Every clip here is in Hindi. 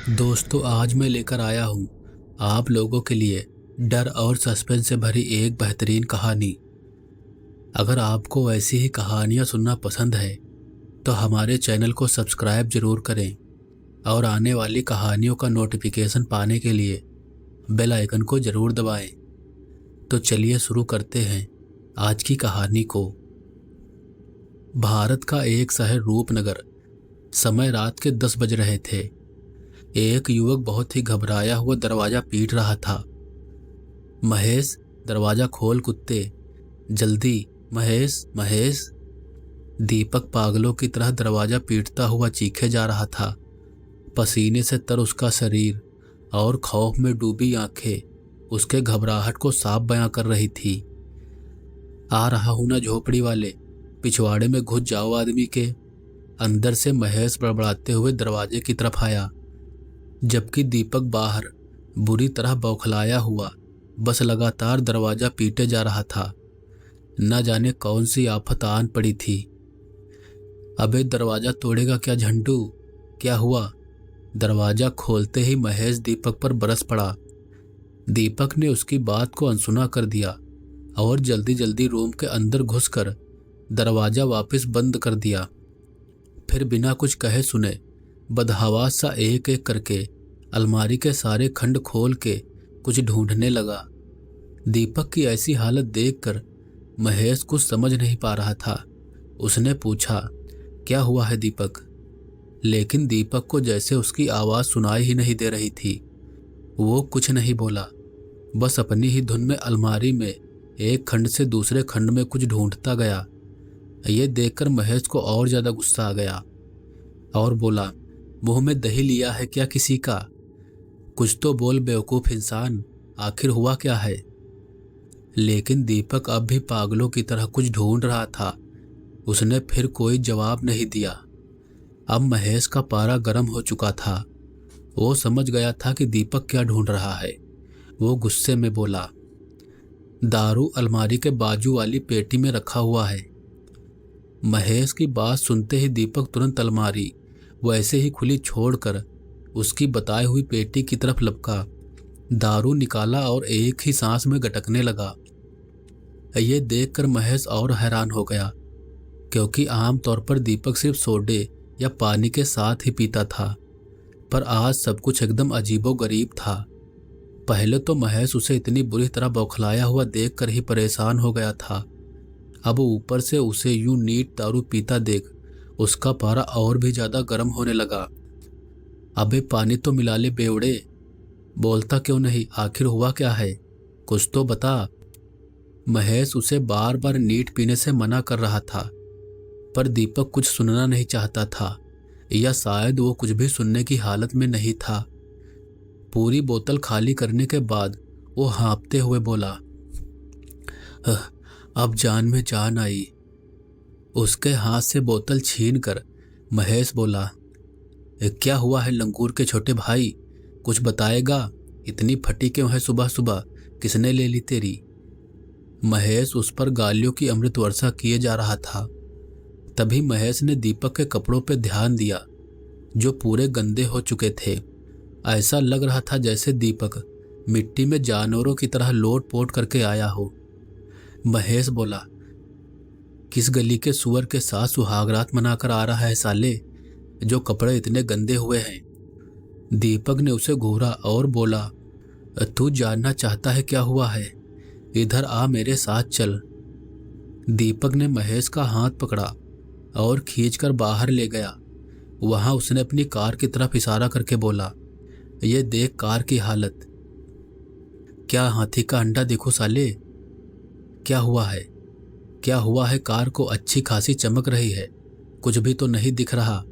दोस्तों, आज मैं लेकर आया हूँ आप लोगों के लिए डर और सस्पेंस से भरी एक बेहतरीन कहानी। अगर आपको ऐसी ही कहानियाँ सुनना पसंद है तो हमारे चैनल को सब्सक्राइब जरूर करें और आने वाली कहानियों का नोटिफिकेशन पाने के लिए बेल आइकन को जरूर दबाएं। तो चलिए शुरू करते हैं आज की कहानी को। भारत का एक शहर रूपनगर। समय रात के 10 बज रहे थे। एक युवक बहुत ही घबराया हुआ दरवाजा पीट रहा था। महेश, दरवाजा खोल कुत्ते, जल्दी महेश महेश। दीपक पागलों की तरह दरवाजा पीटता हुआ चीखे जा रहा था। पसीने से तर उसका शरीर और खौफ में डूबी आंखें उसके घबराहट को साफ बयां कर रही थी। आ रहा हूं ना झोपड़ी वाले, पिछवाड़े में घुस जाओ आदमी के। अंदर से महेश बड़बड़ाते हुए दरवाजे की तरफ आया, जबकि दीपक बाहर बुरी तरह बौखलाया हुआ बस लगातार दरवाजा पीटे जा रहा था। न जाने कौन सी आफत आन पड़ी थी। अबे दरवाजा तोड़ेगा क्या झंडू? क्या हुआ? दरवाजा खोलते ही महेश दीपक पर बरस पड़ा। दीपक ने उसकी बात को अनसुना कर दिया और जल्दी जल्दी रूम के अंदर घुसकर दरवाजा वापस बंद कर दिया। फिर बिना कुछ कहे सुने बदहवास सा एक एक करके अलमारी के सारे खंड खोल के कुछ ढूंढने लगा। दीपक की ऐसी हालत देखकर महेश कुछ समझ नहीं पा रहा था। उसने पूछा, क्या हुआ है दीपक? लेकिन दीपक को जैसे उसकी आवाज सुनाई ही नहीं दे रही थी। वो कुछ नहीं बोला, बस अपनी ही धुन में अलमारी में एक खंड से दूसरे खंड में कुछ ढूंढता गया। ये देखकर महेश को और ज्यादा गुस्सा आ गया और बोला, मुंह में दही लिया है क्या किसी का? कुछ तो बोल बेवकूफ इंसान, आखिर हुआ क्या है? लेकिन दीपक अब भी पागलों की तरह कुछ ढूंढ रहा था। उसने फिर कोई जवाब नहीं दिया। अब महेश का पारा गर्म हो चुका था। वो समझ गया था कि दीपक क्या ढूंढ रहा है। वो गुस्से में बोला, दारू अलमारी के बाजू वाली पेटी में रखा हुआ है। महेश की बात सुनते ही दीपक तुरंत अलमारी वैसे ही खुली छोड़कर उसकी बताई हुई पेटी की तरफ लपका, दारू निकाला और एक ही सांस में गटकने लगा। ये देखकर महेश और हैरान हो गया, क्योंकि आमतौर पर दीपक सिर्फ सोडे या पानी के साथ ही पीता था, पर आज सब कुछ एकदम अजीबोगरीब था। पहले तो महेश उसे इतनी बुरी तरह बौखलाया हुआ देखकर ही परेशान हो गया था। अब ऊपर से उसे यूं नीट दारू पीता देख उसका पारा और भी ज्यादा गर्म होने लगा। अबे पानी तो मिला ले बेवड़े, बोलता क्यों नहीं? आखिर हुआ क्या है? कुछ तो बता। महेश उसे बार बार नीट पीने से मना कर रहा था, पर दीपक कुछ सुनना नहीं चाहता था, या शायद वो कुछ भी सुनने की हालत में नहीं था। पूरी बोतल खाली करने के बाद वो हाँफते हुए बोला, अब जान में जान आई। उसके हाथ से बोतल छीनकर महेश बोला, क्या हुआ है लंगूर के छोटे भाई? कुछ बताएगा? इतनी फटी क्यों है सुबह सुबह? किसने ले ली तेरी? महेश उस पर गालियों की अमृत वर्षा किए जा रहा था। तभी महेश ने दीपक के कपड़ों पर ध्यान दिया, जो पूरे गंदे हो चुके थे। ऐसा लग रहा था जैसे दीपक मिट्टी में जानवरों की तरह लोट पोट करके आया हो। महेश बोला, किस गली के सुअर के साथ सुहागरात मनाकर आ रहा है साले, जो कपड़े इतने गंदे हुए हैं? दीपक ने उसे घूरा और बोला, तू जानना चाहता है क्या हुआ है? इधर आ, मेरे साथ चल। दीपक ने महेश का हाथ पकड़ा और खींचकर बाहर ले गया। वहां उसने अपनी कार की तरफ इशारा करके बोला, ये देख कार की हालत। क्या हाथी का अंडा देखो साले? क्या हुआ है? क्या हुआ है? कार को अच्छी खासी चमक रही है, कुछ भी तो नहीं दिख रहा।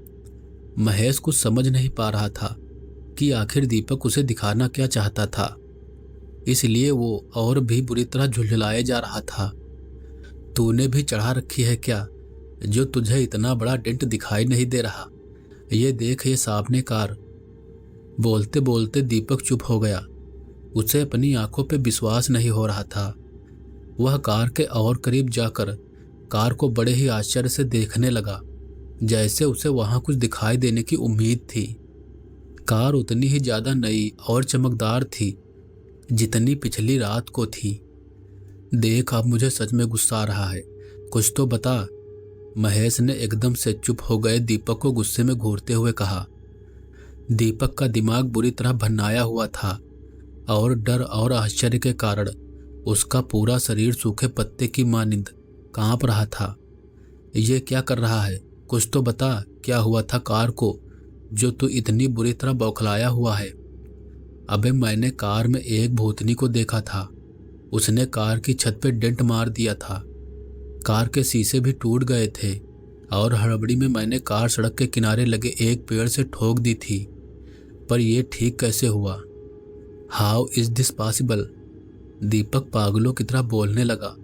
महेश कुछ समझ नहीं पा रहा था कि आखिर दीपक उसे दिखाना क्या चाहता था, इसलिए वो और भी बुरी तरह झुलझुलाए जा रहा था। तूने भी चढ़ा रखी है क्या, जो तुझे इतना बड़ा डेंट दिखाई नहीं दे रहा? ये देख, ये सामने कार। बोलते बोलते दीपक चुप हो गया। उसे अपनी आंखों पे विश्वास नहीं हो रहा था। वह कार के और करीब जाकर कार को बड़े ही आश्चर्य से देखने लगा, जैसे उसे वहां कुछ दिखाई देने की उम्मीद थी। कार उतनी ही ज्यादा नई और चमकदार थी जितनी पिछली रात को थी। देख, अब मुझे सच में गुस्सा आ रहा है, कुछ तो बता। महेश ने एकदम से चुप हो गए दीपक को गुस्से में घूरते हुए कहा। दीपक का दिमाग बुरी तरह भन्नाया हुआ था और डर और आश्चर्य के कारण उसका पूरा शरीर सूखे पत्ते की मानिंद कांप रहा था। ये क्या कर रहा है? कुछ तो बता, क्या हुआ था कार को जो तू इतनी बुरी तरह बौखलाया हुआ है? अबे, मैंने कार में एक भूतनी को देखा था। उसने कार की छत पे डेंट मार दिया था। कार के शीशे भी टूट गए थे और हड़बड़ी में मैंने कार सड़क के किनारे लगे एक पेड़ से ठोक दी थी। पर यह ठीक कैसे हुआ? How is this possible? Deepak पागलों की तरह बोलने लगा,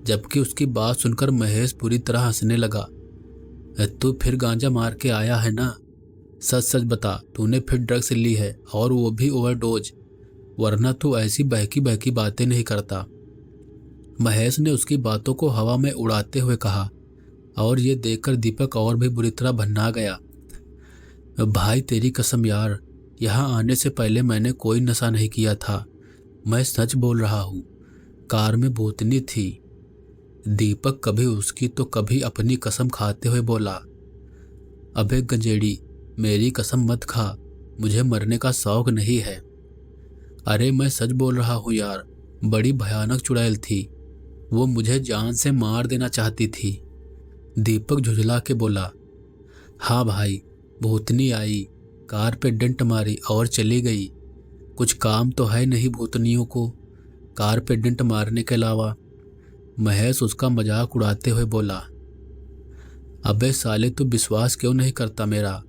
जबकि उसकी बात सुनकर महेश पूरी तरह हंसने लगा। तू फिर गांजा मार के आया है ना? सच सच बता, तूने फिर ड्रग्स ली है और वो भी ओवरडोज, वरना तू ऐसी बहकी बहकी बातें नहीं करता। महेश ने उसकी बातों को हवा में उड़ाते हुए कहा और ये देखकर दीपक और भी बुरी तरह भन्ना गया। भाई तेरी कसम यार, यहाँ आने से पहले मैंने कोई नशा नहीं किया था। मैं सच बोल रहा हूँ, कार में भूतनी थी। दीपक कभी उसकी तो कभी अपनी कसम खाते हुए बोला। अबे गंजेड़ी, मेरी कसम मत खा, मुझे मरने का शौक नहीं है। अरे मैं सच बोल रहा हूँ यार, बड़ी भयानक चुड़ैल थी, वो मुझे जान से मार देना चाहती थी। दीपक झुंझला के बोला। हाँ भाई, भूतनी आई, कार पे डेंट मारी और चली गई। कुछ काम तो है नहीं भूतनियों को कार पे डेंट मारने के अलावा। महेश उसका मजाक उड़ाते हुए बोला। अबे साले, तू विश्वास क्यों नहीं करता मेरा?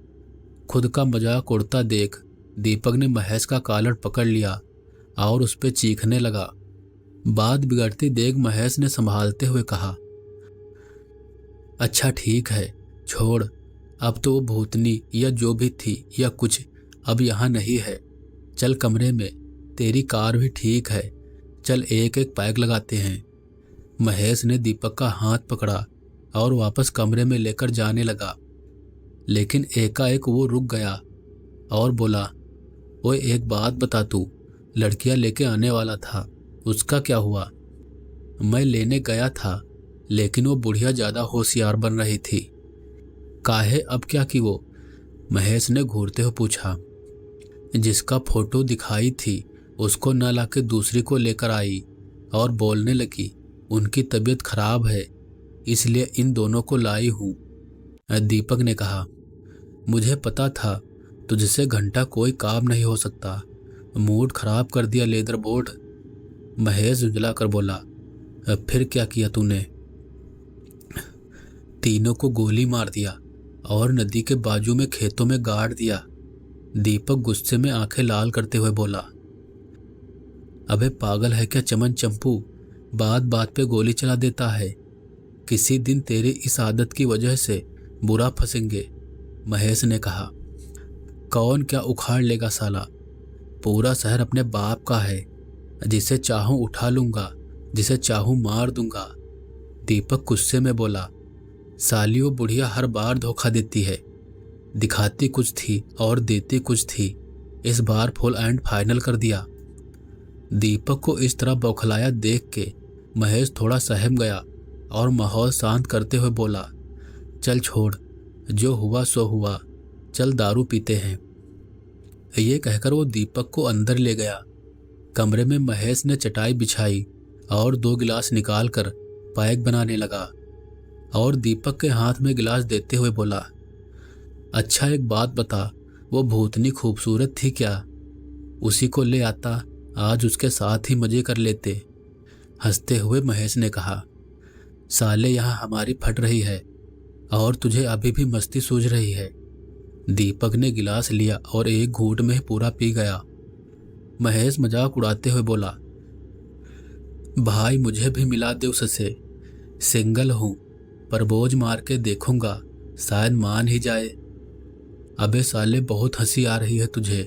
खुद का मजाक उड़ता देख दीपक ने महेश का कॉलर पकड़ लिया और उस पर चीखने लगा। बात बिगड़ती देख महेश ने संभालते हुए कहा, अच्छा ठीक है, छोड़। अब तो वो भूतनी या जो भी थी या कुछ अब यहाँ नहीं है। चल कमरे में, तेरी कार भी ठीक है, चल एक एक पैक लगाते हैं। महेश ने दीपक का हाथ पकड़ा और वापस कमरे में लेकर जाने लगा, लेकिन एकाएक वो रुक गया और बोला, ओए एक बात बता, तू लड़कियां लेके आने वाला था, उसका क्या हुआ? मैं लेने गया था, लेकिन वो बुढ़िया ज्यादा होशियार बन रही थी। काहे, अब क्या की वो? महेश ने घूरते हुए पूछा। जिसका फोटो दिखाई थी उसको न लाके दूसरी को लेकर आई और बोलने लगी उनकी तबीयत खराब है, इसलिए इन दोनों को लाई हूँ। दीपक ने कहा। मुझे पता था तुझसे घंटा कोई काम नहीं हो सकता, मूड खराब कर दिया लेदर बोर्ड। महेश उजला कर बोला। फिर क्या किया तूने? तीनों को गोली मार दिया और नदी के बाजू में खेतों में गाड़ दिया। दीपक गुस्से में आंखें लाल करते हुए बोला। अबे पागल है क्या चमन चंपू, बात बात पे गोली चला देता है। किसी दिन तेरी इस आदत की वजह से बुरा फंसेंगे, महेश ने कहा। कौन क्या उखाड़ लेगा साला, पूरा शहर अपने बाप का है, जिसे चाहूं उठा लूंगा, जिसे चाहूं मार दूंगा। दीपक गुस्से में बोला। साली वो बुढ़िया हर बार धोखा देती है, दिखाती कुछ थी और देती कुछ थी, इस बार फुल एंड फाइनल कर दिया। दीपक को इस तरह बौखलाया देख के महेश थोड़ा सहम गया और माहौल शांत करते हुए बोला, चल छोड़, जो हुआ सो हुआ, चल दारू पीते हैं। ये कहकर वो दीपक को अंदर ले गया। कमरे में महेश ने चटाई बिछाई और 2 गिलास निकालकर पैक बनाने लगा और दीपक के हाथ में गिलास देते हुए बोला, अच्छा एक बात बता, वो भूतनी खूबसूरत थी क्या? उसी को ले आता, आज उसके साथ ही मजे कर लेते। हंसते हुए महेश ने कहा। साले, यहाँ हमारी फट रही है और तुझे अभी भी मस्ती सूझ रही है। दीपक ने गिलास लिया और एक घूंट में पूरा पी गया। महेश मजाक उड़ाते हुए बोला, भाई मुझे भी मिला दे उससे, सिंगल हूं, पर बोझ मार के देखूंगा, शायद मान ही जाए। अबे साले, बहुत हंसी आ रही है तुझे।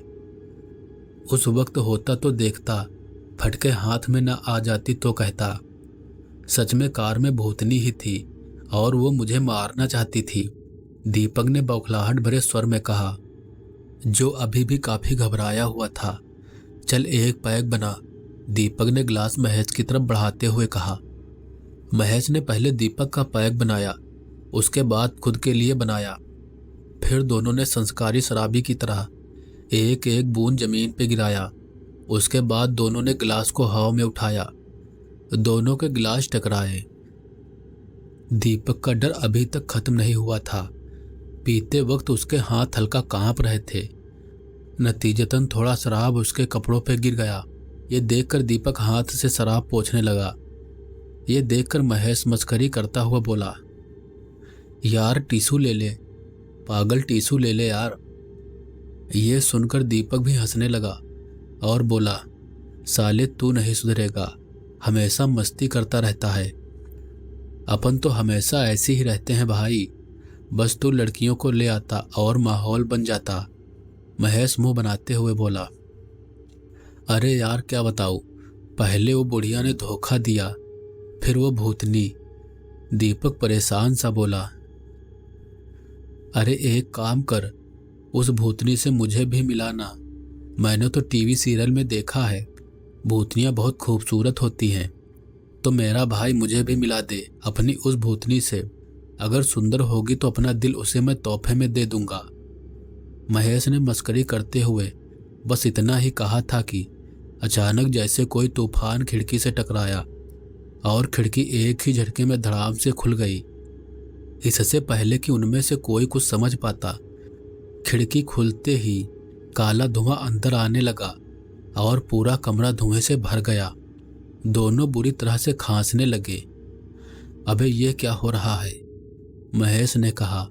उस वक्त होता तो देखता, फटके हाथ में न आ जाती तो कहता। सच में कार में भूतनी ही थी और वो मुझे मारना चाहती थी। दीपक ने बौखलाहट भरे स्वर में कहा। जो अभी भी काफी घबराया हुआ था। चल एक पैग बना, दीपक ने गिलास महेश की तरफ बढ़ाते हुए कहा। महेश ने पहले दीपक का पैग बनाया, उसके बाद खुद के लिए बनाया। फिर दोनों ने संस्कारी शराबी की तरह एक एक बूंद जमीन पे गिराया। उसके बाद दोनों ने गिलास को हवा में उठाया। दोनों के गिलास टकराए। दीपक का डर अभी तक खत्म नहीं हुआ था। पीते वक्त उसके हाथ हल्का कांप रहे थे। नतीजतन थोड़ा शराब उसके कपड़ों पे गिर गया। ये देखकर दीपक हाथ से शराब पोंछने लगा। ये देखकर महेश मस्करी करता हुआ बोला, यार टिश्यू ले ले, पागल टिश्यू ले ले यार। ये सुनकर दीपक भी हंसने लगा और बोला, साले तू नहीं सुधरेगा, हमेशा मस्ती करता रहता है। अपन तो हमेशा ऐसे ही रहते हैं भाई, बस तू लड़कियों को ले आता और माहौल बन जाता। महेश मुंह बनाते हुए बोला, अरे यार क्या बताऊं, पहले वो बुढ़िया ने धोखा दिया, फिर वो भूतनी। दीपक परेशान सा बोला, अरे एक काम कर, उस भूतनी से मुझे भी मिलाना। मैंने तो टीवी सीरियल में देखा है, भूतनियां बहुत खूबसूरत होती हैं। तो मेरा भाई मुझे भी मिला दे अपनी उस भूतनी से। अगर सुंदर होगी तो अपना दिल उसे मैं तोहफे में दे दूंगा। महेश ने मस्करी करते हुए बस इतना ही कहा था कि अचानक जैसे कोई तूफान खिड़की से टकराया और खिड़की एक ही झटके में धड़ाम से खुल गई। इससे पहले कि उनमें से कोई कुछ समझ पाता, खिड़की खुलते ही काला धुआं अंदर आने लगा और पूरा कमरा धुएं से भर गया। दोनों बुरी तरह से खांसने लगे। अबे ये क्या हो रहा है, महेश ने कहा।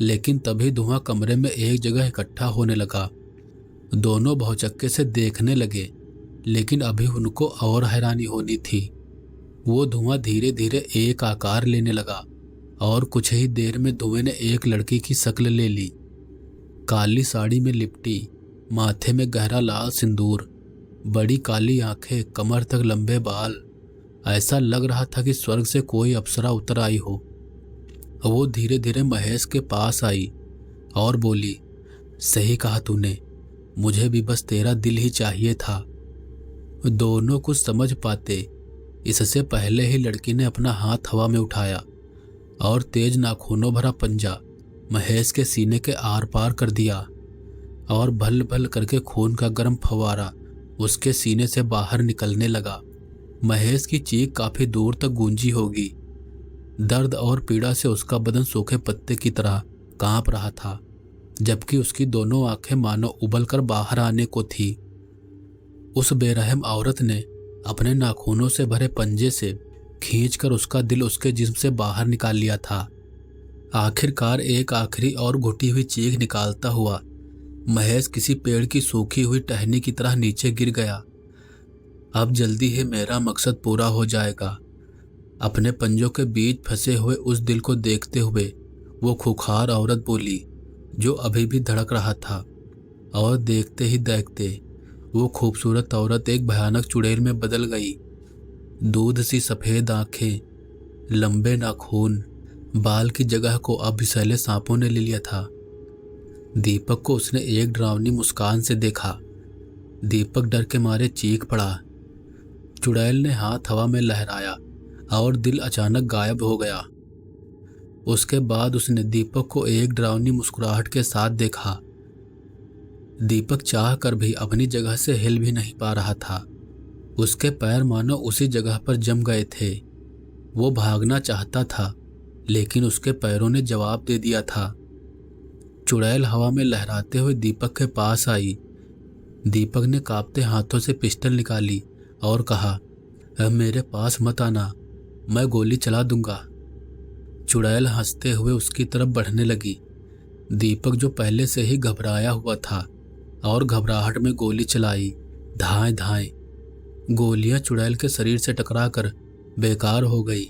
लेकिन तभी धुआं कमरे में एक जगह इकट्ठा होने लगा। दोनों भौचक्के से देखने लगे, लेकिन अभी उनको और हैरानी होनी थी। वो धुआं धीरे धीरे एक आकार लेने लगा और कुछ ही देर में धुएं ने एक लड़की की शक्ल ले ली। काली साड़ी में लिपटी, माथे में गहरा लाल सिंदूर, बड़ी काली आंखें, कमर तक लंबे बाल। ऐसा लग रहा था कि स्वर्ग से कोई अप्सरा उतर आई हो। वो धीरे धीरे महेश के पास आई और बोली, सही कहा तूने, मुझे भी बस तेरा दिल ही चाहिए था। दोनों कुछ समझ पाते इससे पहले ही लड़की ने अपना हाथ हवा में उठाया और तेज नाखूनों भरा पंजा महेश के सीने के आर पार कर दिया और भल भल करके खून का गर्म फव्वारा उसके सीने से बाहर निकलने लगा। महेश की चीख काफी दूर तक गूंजी होगी। दर्द और पीड़ा से उसका बदन सूखे पत्ते की तरह कांप रहा था, जबकि उसकी दोनों आंखें मानो उबलकर बाहर आने को थी। उस बेरहम औरत ने अपने नाखूनों से भरे पंजे से खींचकर उसका दिल उसके जिस्म से बाहर निकाल लिया था। आखिरकार एक आखिरी और घुटी हुई चीख निकालता हुआ महेश किसी पेड़ की सूखी हुई टहनी की तरह नीचे गिर गया। अब जल्दी ही मेरा मकसद पूरा हो जाएगा। अपने पंजों के बीच फंसे हुए उस दिल को देखते हुए वो खूंखार औरत बोली, जो अभी भी धड़क रहा था। और देखते ही देखते वो खूबसूरत औरत एक भयानक चुड़ैल में बदल गई। दूध सी सफेद आंखें, लंबे नाखून, बाल की जगह को अब विषैले सांपों ने ले लिया था। दीपक को उसने एक डरावनी मुस्कान से देखा। दीपक डर के मारे चीख पड़ा। चुड़ैल ने हाथ हवा में लहराया और दिल अचानक गायब हो गया। उसके बाद उसने दीपक को एक डरावनी मुस्कुराहट के साथ देखा। दीपक चाह कर भी अपनी जगह से हिल भी नहीं पा रहा था। उसके पैर मानो उसी जगह पर जम गए थे। वो भागना चाहता था, लेकिन उसके पैरों ने जवाब दे दिया था। चुड़ैल हवा में लहराते हुए दीपक के पास आई। दीपक ने कांपते हाथों से पिस्टल निकाली और कहा, अब मेरे पास मत आना, मैं गोली चला दूंगा। चुड़ैल हंसते हुए उसकी तरफ बढ़ने लगी। दीपक जो पहले से ही घबराया हुआ था और घबराहट में गोली चलाई। धाएं धाएं गोलियां चुड़ैल के शरीर से टकराकर बेकार हो गई।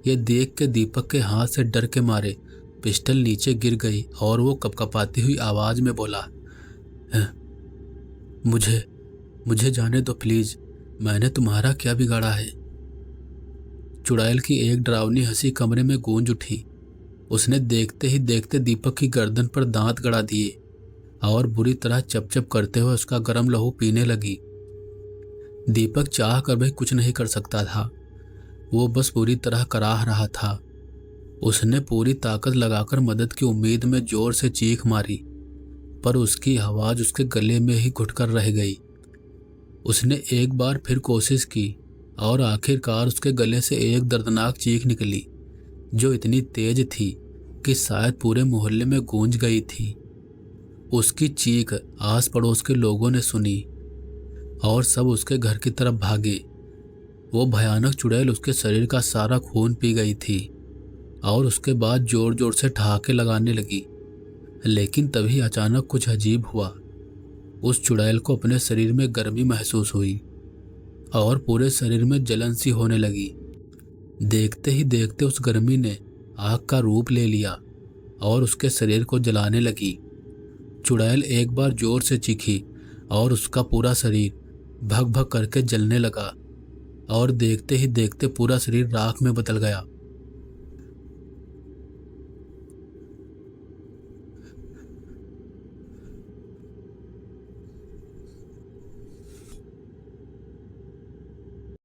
ये देख के दीपक के हाथ से डर के मारे पिस्टल नीचे गिर गई और वो कपकपाती हुई आवाज में बोला, मुझे जाने दो प्लीज, मैंने तुम्हारा क्या बिगाड़ा है। चुड़ैल की एक डरावनी हंसी कमरे में गूंज उठी। उसने देखते ही देखते दीपक की गर्दन पर दांत गड़ा दिए और बुरी तरह चपचप करते हुए उसका गर्म लहू पीने लगी। दीपक चाह कर भी कुछ नहीं कर सकता था, वो बस पूरी तरह कराह रहा था। उसने पूरी ताकत लगाकर मदद की उम्मीद में जोर से चीख मारी, पर उसकी आवाज उसके गले में ही घुटकर रह गई। उसने एक बार फिर कोशिश की और आखिरकार उसके गले से एक दर्दनाक चीख निकली, जो इतनी तेज थी कि शायद पूरे मोहल्ले में गूंज गई थी। उसकी चीख आस पड़ोस के लोगों ने सुनी और सब उसके घर की तरफ भागे। वो भयानक चुड़ैल उसके शरीर का सारा खून पी गई थी और उसके बाद जोर जोर से ठहाके लगाने लगी। लेकिन तभी अचानक कुछ अजीब हुआ। उस चुड़ैल को अपने शरीर में गर्मी महसूस हुई और पूरे शरीर में जलन सी होने लगी। देखते ही देखते उस गर्मी ने आग का रूप ले लिया और उसके शरीर को जलाने लगी। चुड़ैल एक बार जोर से चीखी और उसका पूरा शरीर भग भग करके जलने लगा और देखते ही देखते पूरा शरीर राख में बदल गया।